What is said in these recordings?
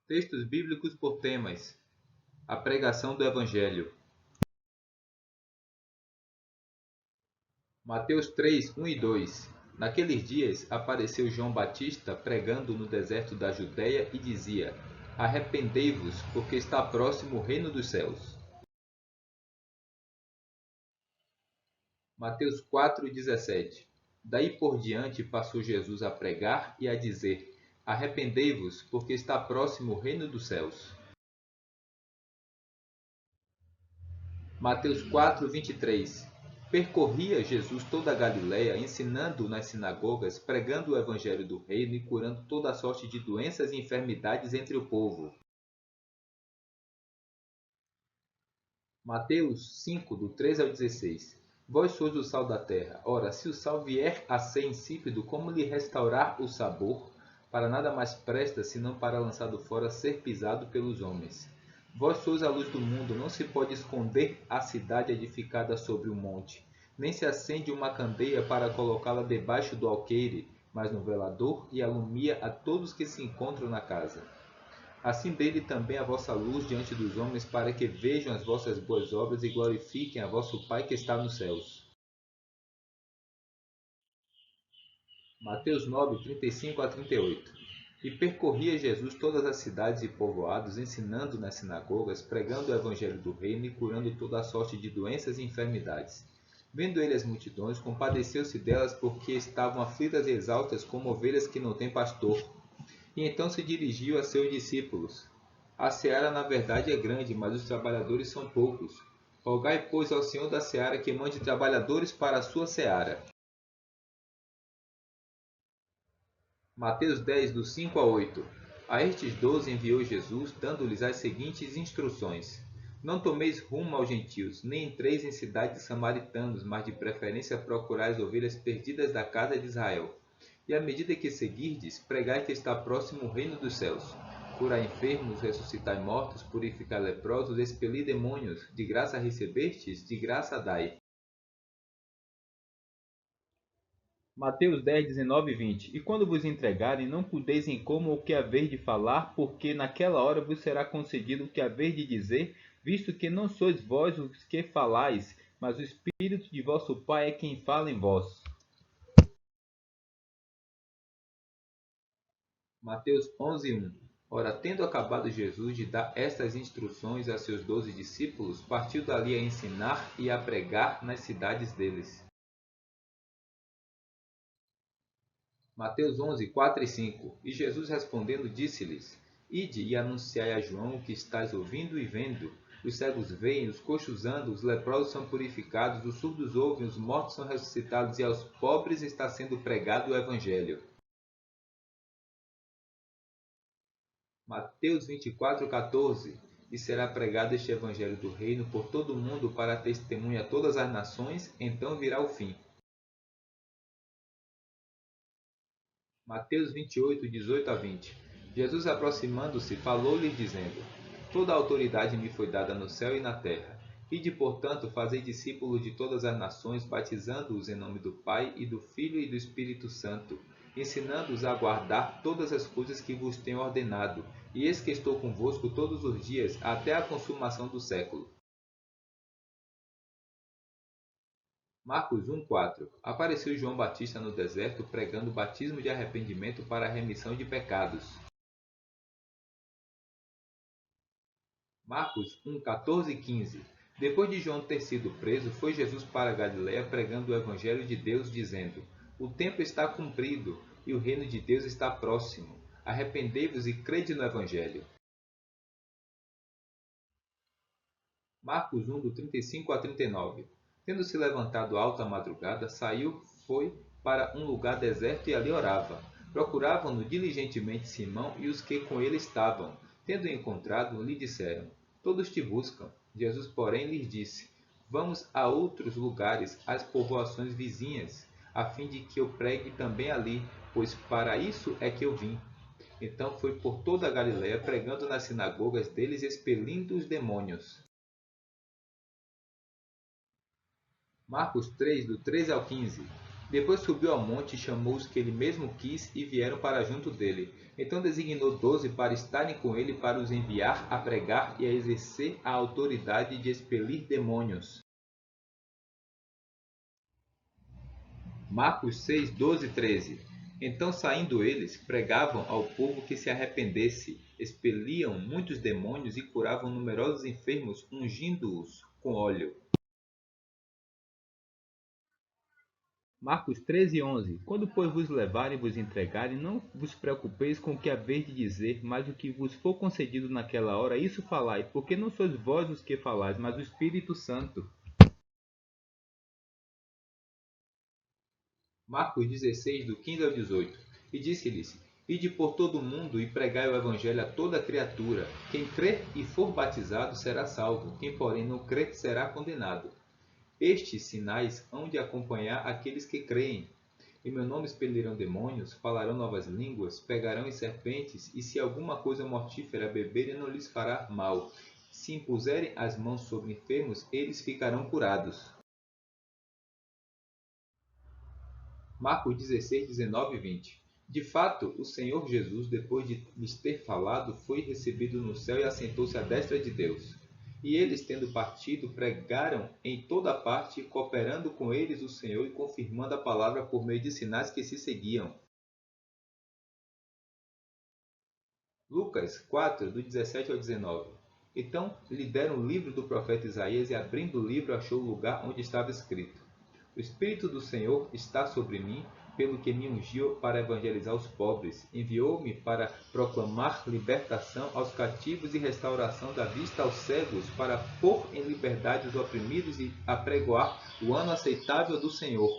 Textos bíblicos por temas. A pregação do Evangelho. Mateus 3, 1 e 2. Naqueles dias apareceu João Batista pregando no deserto da Judéia e dizia: Arrependei-vos, porque está próximo o reino dos céus. Mateus 4, 17. Daí por diante passou Jesus a pregar e a dizer: Arrependei-vos, porque está próximo o reino dos céus. Mateus 4, 23. Percorria Jesus toda a Galiléia, ensinando nas sinagogas, pregando o evangelho do reino e curando toda a sorte de doenças e enfermidades entre o povo. Mateus 5, do 13 ao 16. Vós sois o sal da terra. Ora, se o sal vier a ser insípido, como lhe restaurar o sabor? Para nada mais presta, senão para lançado fora ser pisado pelos homens. Vós sois a luz do mundo, não se pode esconder a cidade edificada sobre o monte, nem se acende uma candeia para colocá-la debaixo do alqueire, mas no velador e alumia a todos que se encontram na casa. Assim brilhe também a vossa luz diante dos homens, para que vejam as vossas boas obras e glorifiquem a vosso Pai que está nos céus. Mateus 9, 35 a 38. E percorria Jesus todas as cidades e povoados, ensinando nas sinagogas, pregando o evangelho do reino e curando toda a sorte de doenças e enfermidades. Vendo ele as multidões, compadeceu-se delas, porque estavam aflitas e exaustas como ovelhas que não têm pastor. E então se dirigiu a seus discípulos: A seara, na verdade, é grande, mas os trabalhadores são poucos. Rogai, pois, ao Senhor da seara que mande trabalhadores para a sua seara. Mateus 10, do 5 a 8. A estes 12 enviou Jesus, dando-lhes as seguintes instruções: Não tomeis rumo aos gentios, nem entreis em cidades de samaritanos, mas de preferência procurai as ovelhas perdidas da casa de Israel. E à medida que seguirdes, pregai que está próximo o reino dos céus. Curai enfermos, ressuscitai mortos, purificai leprosos, expeli demônios. De graça recebestes, de graça dai. Mateus 10, 19 e 20. E quando vos entregarem, não cuideis em como ou que haver de falar, porque naquela hora vos será concedido o que haver de dizer, visto que não sois vós os que falais, mas o Espírito de vosso Pai é quem fala em vós. Mateus 11, 1. Ora, tendo acabado Jesus de dar estas instruções a seus 12 discípulos, partiu dali a ensinar e a pregar nas cidades deles. Mateus 11, 4 e 5. E Jesus respondendo disse-lhes: Ide e anunciai a João o que estáis ouvindo e vendo. Os cegos veem, os coxos andam, os leprosos são purificados, os surdos ouvem, os mortos são ressuscitados, e aos pobres está sendo pregado o Evangelho. Mateus 24, 14. E será pregado este Evangelho do reino por todo o mundo para testemunha a todas as nações, então virá o fim. Mateus 28, 18 a 20. Jesus, aproximando-se, falou-lhes, dizendo: Toda a autoridade me foi dada no céu e na terra. Ide, portanto, fazei discípulos de todas as nações, batizando-os em nome do Pai, e do Filho e do Espírito Santo, ensinando-os a guardar todas as coisas que vos tenho ordenado. E eis que estou convosco todos os dias, até a consumação do século. Marcos 1,4. Apareceu João Batista no deserto pregando o batismo de arrependimento para a remissão de pecados. Marcos 1, 14 e 15. Depois de João ter sido preso, foi Jesus para a Galiléia pregando o evangelho de Deus, dizendo: O tempo está cumprido e o reino de Deus está próximo. Arrependei-vos e crede no evangelho. Marcos 1, do 35 a 39. Tendo se levantado alta madrugada, saiu, foi para um lugar deserto e ali orava. Procuravam-no diligentemente Simão e os que com ele estavam. Tendo encontrado, lhe disseram: Todos te buscam. Jesus, porém, lhes disse: Vamos a outros lugares, às povoações vizinhas, a fim de que eu pregue também ali, pois para isso é que eu vim. Então foi por toda a Galiléia, pregando nas sinagogas deles, expelindo os demônios. Marcos 3, do 13 ao 15. Depois subiu ao monte e chamou os que ele mesmo quis e vieram para junto dele. Então designou 12 para estarem com ele para os enviar a pregar e a exercer a autoridade de expelir demônios. Marcos 6, 12 e 13. Então, saindo eles, pregavam ao povo que se arrependesse, expeliam muitos demônios e curavam numerosos enfermos, ungindo-os com óleo. Marcos 13, 11. Quando, pois, vos levarem e vos entregarem, não vos preocupeis com o que haveis de dizer, mas o que vos for concedido naquela hora, isso falai, porque não sois vós os que falais, mas o Espírito Santo. Marcos 16, do 15 ao 18. E disse-lhes: Ide por todo o mundo e pregai o evangelho a toda criatura. Quem crer e for batizado será salvo, quem porém não crer será condenado. Estes sinais hão de acompanhar aqueles que creem. Em meu nome expelirão demônios, falarão novas línguas, pegarão em serpentes, e se alguma coisa mortífera beberem não lhes fará mal. Se impuserem as mãos sobre enfermos, eles ficarão curados. Marcos 16, 19 e 20. De fato, o Senhor Jesus, depois de lhes ter falado, foi recebido no céu e assentou-se à destra de Deus. E eles, tendo partido, pregaram em toda parte, cooperando com eles o Senhor e confirmando a palavra por meio de sinais que se seguiam. Lucas 4, do 17 ao 19. Então lhe deram o livro do profeta Isaías e, abrindo o livro, achou o lugar onde estava escrito: O Espírito do Senhor está sobre mim, pelo que me ungiu para evangelizar os pobres. Enviou-me para proclamar libertação aos cativos e restauração da vista aos cegos, para pôr em liberdade os oprimidos e apregoar o ano aceitável do Senhor.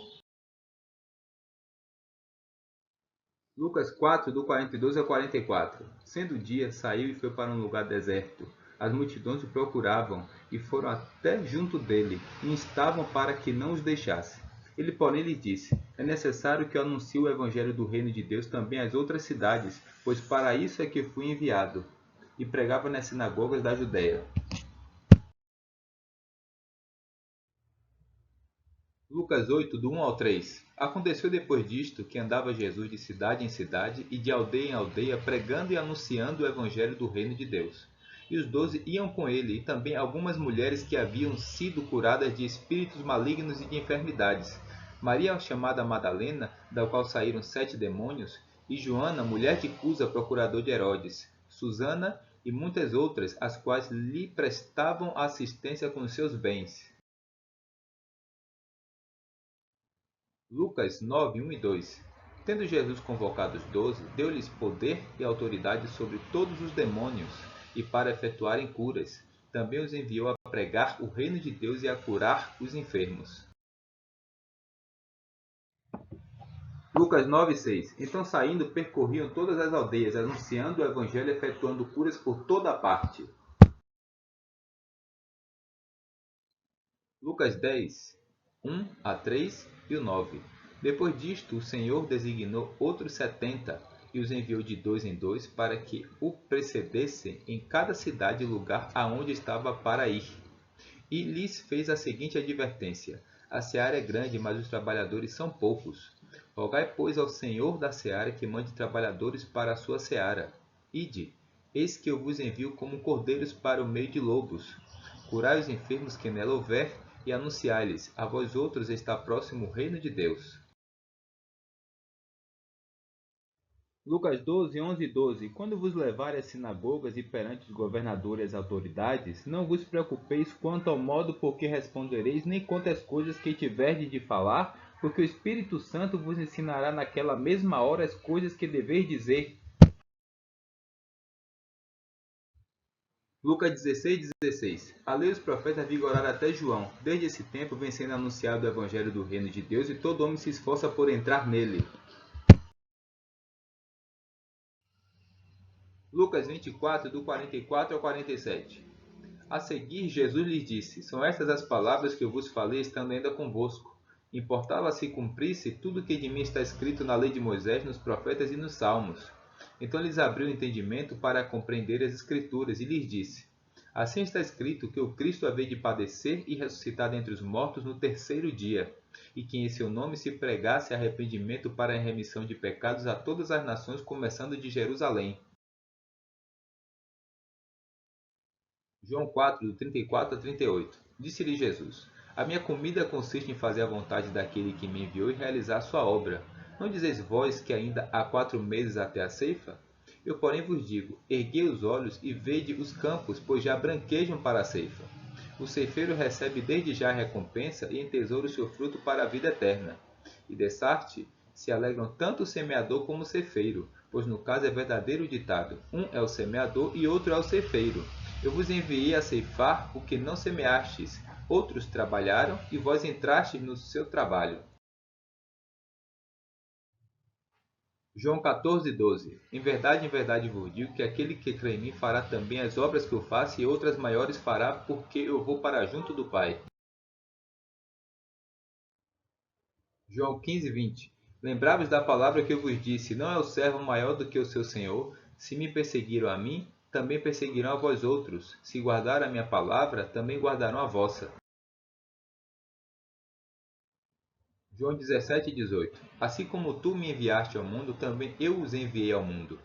Lucas 4, do 42 ao 44. Sendo dia, saiu e foi para um lugar deserto. As multidões o procuravam e foram até junto dele, e instavam para que não os deixasse. Ele, porém, lhes disse: É necessário que eu anuncie o evangelho do reino de Deus também às outras cidades, pois para isso é que fui enviado. E pregava nas sinagogas da Judéia. Lucas 8, do 1 ao 3. Aconteceu depois disto que andava Jesus de cidade em cidade e de aldeia em aldeia, pregando e anunciando o evangelho do reino de Deus. E os 12 iam com ele, e também algumas mulheres que haviam sido curadas de espíritos malignos e de enfermidades. Maria, chamada Madalena, da qual saíram 7 demônios, e Joana, mulher de Cusa, procurador de Herodes, Susana e muitas outras, as quais lhe prestavam assistência com seus bens. Lucas 9, 1 e 2. Tendo Jesus convocado os 12, deu-lhes poder e autoridade sobre todos os demônios e para efetuarem curas. Também os enviou a pregar o reino de Deus e a curar os enfermos. Lucas 9, 6. Então, saindo, percorriam todas as aldeias, anunciando o evangelho e efetuando curas por toda a parte. Lucas 10, 1 a 3 e o 9. Depois disto, o Senhor designou outros 70 e os enviou de dois em dois para que o precedessem em cada cidade e lugar aonde estava para ir. E lhes fez a seguinte advertência: A seara é grande, mas os trabalhadores são poucos. Rogai, pois, ao Senhor da seara que mande trabalhadores para a sua seara. Ide, eis que eu vos envio como cordeiros para o meio de lobos. Curai os enfermos que nela houver, e anunciai-lhes: A vós outros está próximo o reino de Deus. Lucas 12, 11 e 12. Quando vos levarem às sinagogas e perante os governadores e as autoridades, não vos preocupeis quanto ao modo por que respondereis, nem quanto às coisas que tiverdes de falar, porque o Espírito Santo vos ensinará naquela mesma hora as coisas que deveis dizer. Lucas 16, 16. A lei dos profetas vigorara até João. Desde esse tempo vem sendo anunciado o evangelho do reino de Deus, e todo homem se esforça por entrar nele. Lucas 24, do 44 ao 47. A seguir, Jesus lhes disse: São estas as palavras que eu vos falei, estando ainda convosco. Importava se cumprisse tudo o que de mim está escrito na lei de Moisés, nos profetas e nos salmos. Então lhes abriu o entendimento para compreender as Escrituras, e lhes disse: Assim está escrito que o Cristo havia de padecer e ressuscitar dentre os mortos no terceiro dia, e que em seu nome se pregasse arrependimento para a remissão de pecados a todas as nações, começando de Jerusalém. João 4, do 34 a 38. Disse-lhe Jesus: A minha comida consiste em fazer a vontade daquele que me enviou e realizar sua obra. Não dizeis vós que ainda há 4 meses até a ceifa? Eu, porém, vos digo: erguei os olhos e vede os campos, pois já branquejam para a ceifa. O ceifeiro recebe desde já a recompensa e entesoura o seu fruto para a vida eterna. E dessarte se alegram tanto o semeador como o ceifeiro, pois no caso é verdadeiro o ditado: um é o semeador e outro é o ceifeiro. Eu vos enviei a ceifar o que não semeastes, outros trabalharam e vós entrastes no seu trabalho. João 14, 12. Em verdade vos digo que aquele que crê em mim fará também as obras que eu faço e outras maiores fará, porque eu vou para junto do Pai. João 15, 20. Lembrai-vos da palavra que eu vos disse: não é o servo maior do que o seu senhor? Se me perseguiram a mim, também perseguirão a vós outros. Se guardarem a minha palavra, também guardarão a vossa. João 17, 18. Assim como tu me enviaste ao mundo, também eu os enviei ao mundo.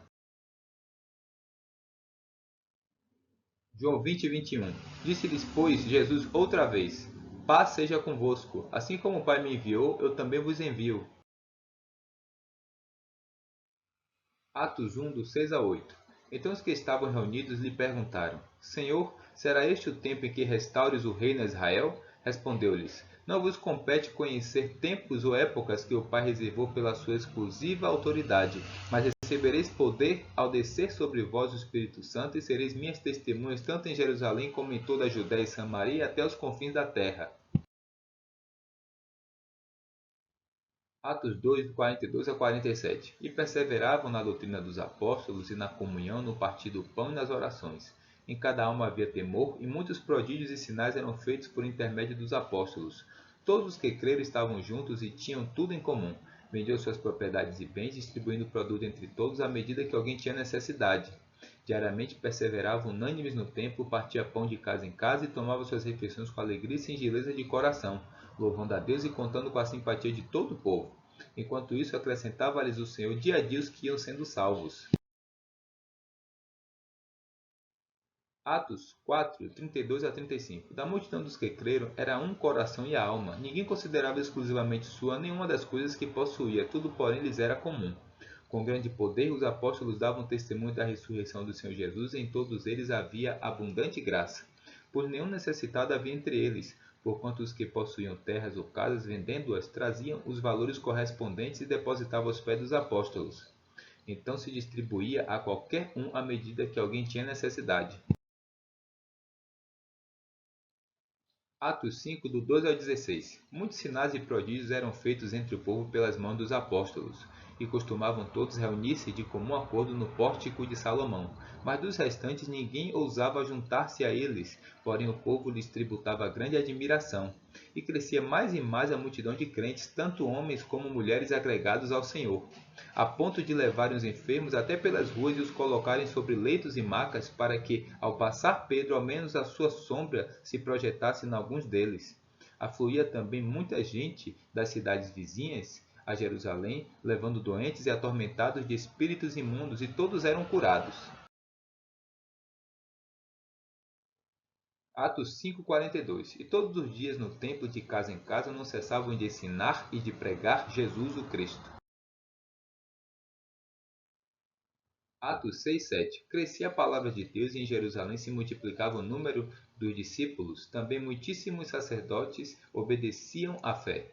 João 20, 21. Disse-lhes, pois, Jesus outra vez: Paz seja convosco. Assim como o Pai me enviou, eu também vos envio. Atos 1, do 6 a 8. Então os que estavam reunidos lhe perguntaram: Senhor, será este o tempo em que restaures o reino a Israel? Respondeu-lhes: Não vos compete conhecer tempos ou épocas que o Pai reservou pela sua exclusiva autoridade, mas recebereis poder ao descer sobre vós o Espírito Santo e sereis minhas testemunhas tanto em Jerusalém como em toda a Judéia e Samaria e até os confins da terra. Atos 2, 42 a 47. E perseveravam na doutrina dos apóstolos e na comunhão, no partir do pão e nas orações. Em cada alma havia temor, e muitos prodígios e sinais eram feitos por intermédio dos apóstolos. Todos os que creram estavam juntos e tinham tudo em comum. Vendiam suas propriedades e bens, distribuindo o produto entre todos à medida que alguém tinha necessidade. Diariamente perseveravam unânimes no templo, partia pão de casa em casa e tomava suas refeições com alegria e singeleza de coração, louvando a Deus e contando com a simpatia de todo o povo. Enquanto isso, acrescentava-lhes o Senhor dia a dia os que iam sendo salvos. Atos 4, 32 a 35. Da multidão dos que creram, era um coração e alma. Ninguém considerava exclusivamente sua nenhuma das coisas que possuía, tudo, porém, lhes era comum. Com grande poder, os apóstolos davam testemunho da ressurreição do Senhor Jesus, e em todos eles havia abundante graça. Pois nenhum necessitado havia entre eles, porquanto os que possuíam terras ou casas, vendendo-as, traziam os valores correspondentes e depositavam aos pés dos apóstolos. Então se distribuía a qualquer um à medida que alguém tinha necessidade. Atos 5, do 12 ao 16. Muitos sinais e prodígios eram feitos entre o povo pelas mãos dos apóstolos, e costumavam todos reunir-se de comum acordo no pórtico de Salomão. Mas dos restantes ninguém ousava juntar-se a eles, porém o povo lhes tributava grande admiração. E crescia mais e mais a multidão de crentes, tanto homens como mulheres agregados ao Senhor, a ponto de levarem os enfermos até pelas ruas e os colocarem sobre leitos e macas, para que, ao passar Pedro, ao menos a sua sombra se projetasse em alguns deles. Afluía também muita gente das cidades vizinhas a Jerusalém, levando doentes e atormentados de espíritos imundos, e todos eram curados. Atos 5:42. E todos os dias no templo, de casa em casa, não cessavam de ensinar e de pregar Jesus o Cristo. Atos 6:7. Crescia a palavra de Deus e em Jerusalém se multiplicava o número dos discípulos. Também muitíssimos sacerdotes obedeciam à fé.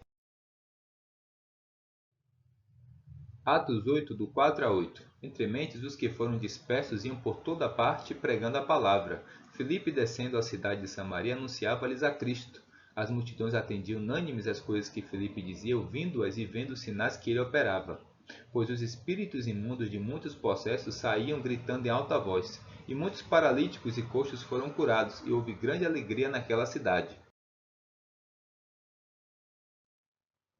Atos 8, do 4 a 8. Entre mentes, os que foram dispersos iam por toda parte pregando a palavra. Filipe, descendo à cidade de Samaria, anunciava-lhes a Cristo. As multidões atendiam unânimes às coisas que Filipe dizia, ouvindo-as e vendo os sinais que ele operava. Pois os espíritos imundos de muitos possessos saíam gritando em alta voz, e muitos paralíticos e coxos foram curados, e houve grande alegria naquela cidade.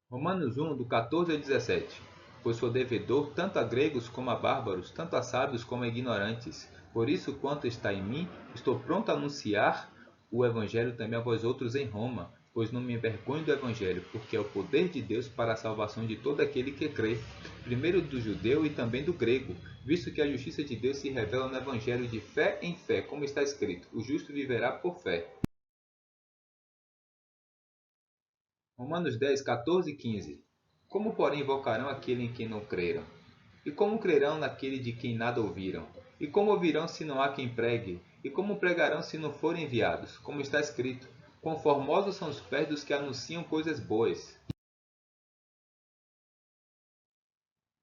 Romanos 1, do 14 ao 17. pois sou devedor tanto a gregos como a bárbaros, tanto a sábios como a ignorantes. Por isso, quanto está em mim, estou pronto a anunciar o Evangelho também a vós outros em Roma, pois não me envergonho do Evangelho, porque é o poder de Deus para a salvação de todo aquele que crê, primeiro do judeu e também do grego, visto que a justiça de Deus se revela no Evangelho de fé em fé, como está escrito, o justo viverá por fé. Romanos 10, 14 e 15. Como, porém, invocarão aquele em quem não creram? E como crerão naquele de quem nada ouviram? E como ouvirão se não há quem pregue? E como pregarão se não forem enviados? Como está escrito, quão formosos são os pés dos que anunciam coisas boas.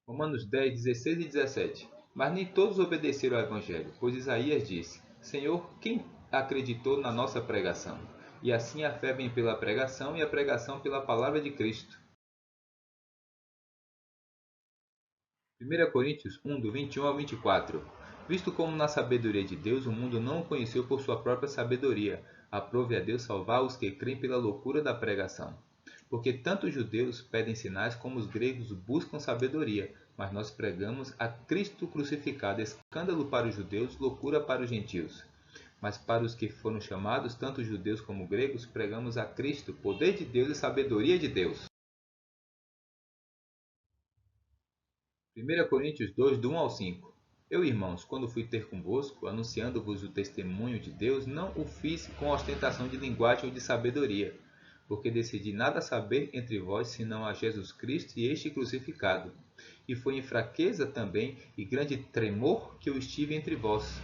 Romanos 10, 16 e 17. Mas nem todos obedeceram ao Evangelho, pois Isaías disse, Senhor, quem acreditou na nossa pregação? E assim a fé vem pela pregação e a pregação pela palavra de Cristo. 1 Coríntios 1, do 21 ao 24. Visto como na sabedoria de Deus o mundo não o conheceu por sua própria sabedoria, aprove a Deus salvar os que creem pela loucura da pregação. Porque tanto os judeus pedem sinais como os gregos buscam sabedoria, mas nós pregamos a Cristo crucificado, escândalo para os judeus, loucura para os gentios. Mas para os que foram chamados, tanto judeus como gregos, pregamos a Cristo, poder de Deus e sabedoria de Deus. 1 Coríntios 2, do 1 ao 5. Eu, irmãos, quando fui ter convosco, anunciando-vos o testemunho de Deus, não o fiz com ostentação de linguagem ou de sabedoria, porque decidi nada saber entre vós, senão a Jesus Cristo e este crucificado. E foi em fraqueza também e grande tremor que eu estive entre vós.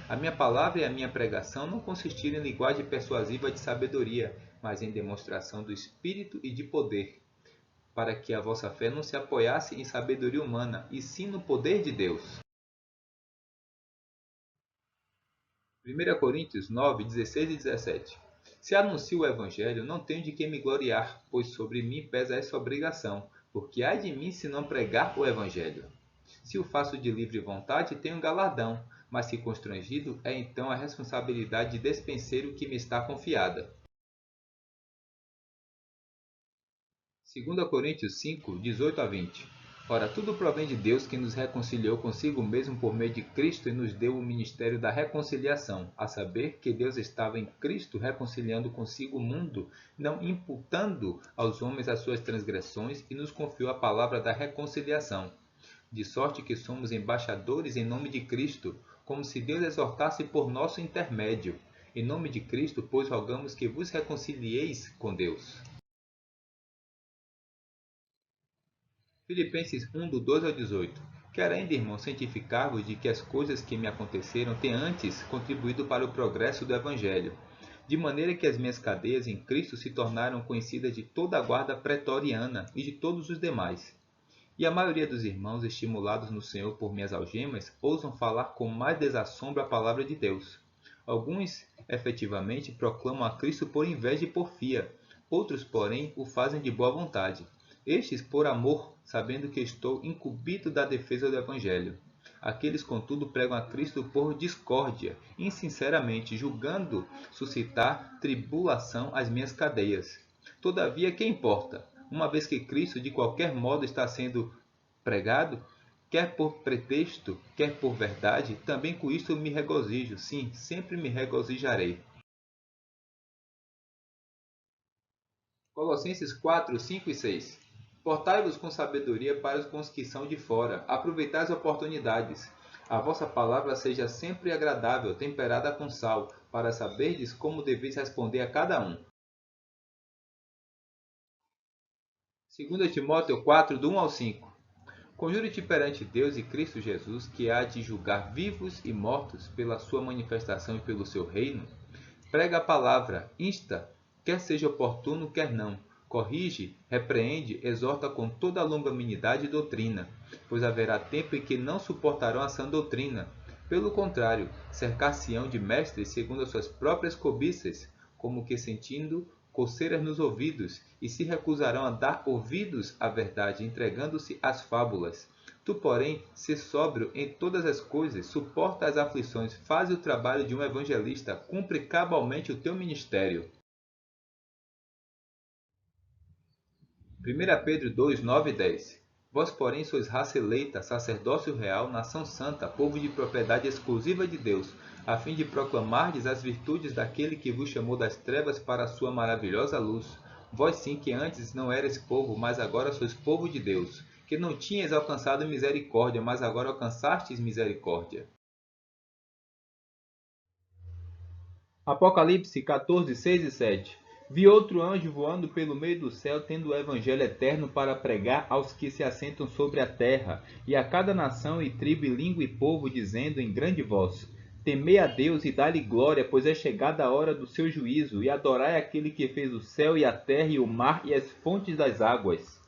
A minha palavra e a minha pregação não consistiram em linguagem persuasiva de sabedoria, mas em demonstração do Espírito e de poder, para que a vossa fé não se apoiasse em sabedoria humana, e sim no poder de Deus. 1 Coríntios 9, 16 e 17. Se anuncio o Evangelho, não tenho de que me gloriar, pois sobre mim pesa essa obrigação, porque ai de mim se não pregar o Evangelho. Se o faço de livre vontade, tenho galardão, mas se constrangido, é então a responsabilidade de despenseiro que me está confiada. 2 Coríntios 5, 18 a 20. Ora, tudo provém de Deus, que nos reconciliou consigo mesmo por meio de Cristo e nos deu o ministério da reconciliação, a saber, que Deus estava em Cristo reconciliando consigo o mundo, não imputando aos homens as suas transgressões, e nos confiou a palavra da reconciliação. De sorte que somos embaixadores em nome de Cristo, como se Deus exortasse por nosso intermédio. Em nome de Cristo, pois rogamos que vos reconcilieis com Deus. Filipenses 1, do 12 ao 18. Quero ainda, irmãos, cientificar-vos de que as coisas que me aconteceram têm antes contribuído para o progresso do Evangelho, de maneira que as minhas cadeias em Cristo se tornaram conhecidas de toda a guarda pretoriana e de todos os demais. E a maioria dos irmãos, estimulados no Senhor por minhas algemas, ousam falar com mais desassombro a palavra de Deus. Alguns, efetivamente, proclamam a Cristo por inveja e porfia, outros, porém, o fazem de boa vontade. Estes, por amor, sabendo que estou incumbido da defesa do Evangelho. Aqueles, contudo, pregam a Cristo por discórdia, insinceramente, julgando suscitar tribulação às minhas cadeias. Todavia, que importa? Uma vez que Cristo, de qualquer modo, está sendo pregado, quer por pretexto, quer por verdade, também com isto me regozijo. Sim, sempre me regozijarei. Colossenses 4, 5 e 6. Portai-vos com sabedoria para com os que são de fora. Aproveitai as oportunidades. A vossa palavra seja sempre agradável, temperada com sal, para saberdes como deveis responder a cada um. 2 Timóteo 4, do 1 ao 5. Conjuro-te perante Deus e Cristo Jesus, que há de julgar vivos e mortos pela sua manifestação e pelo seu reino. Prega a palavra, insta, quer seja oportuno, quer não. Corrige, repreende, exorta com toda a longanimidade e doutrina, pois haverá tempo em que não suportarão a sã doutrina. Pelo contrário, cercar-se-ão de mestres segundo as suas próprias cobiças, como que sentindo coceiras nos ouvidos, e se recusarão a dar ouvidos à verdade, entregando-se às fábulas. Tu, porém, sê sóbrio em todas as coisas, suporta as aflições, faze o trabalho de um evangelista, cumpre cabalmente o teu ministério. 1 Pedro 2, 9 e 10. Vós, porém, sois raça eleita, sacerdócio real, nação santa, povo de propriedade exclusiva de Deus, a fim de proclamardes as virtudes daquele que vos chamou das trevas para a sua maravilhosa luz. Vós sim que antes não erais povo, mas agora sois povo de Deus, que não tinhais alcançado misericórdia, mas agora alcançastes misericórdia. Apocalipse 14, 6 e 7. Vi outro anjo voando pelo meio do céu, tendo o evangelho eterno para pregar aos que se assentam sobre a terra, e a cada nação e tribo e língua e povo, dizendo em grande voz: Temei a Deus e dá-lhe glória, pois é chegada a hora do seu juízo, e adorai aquele que fez o céu e a terra e o mar e as fontes das águas.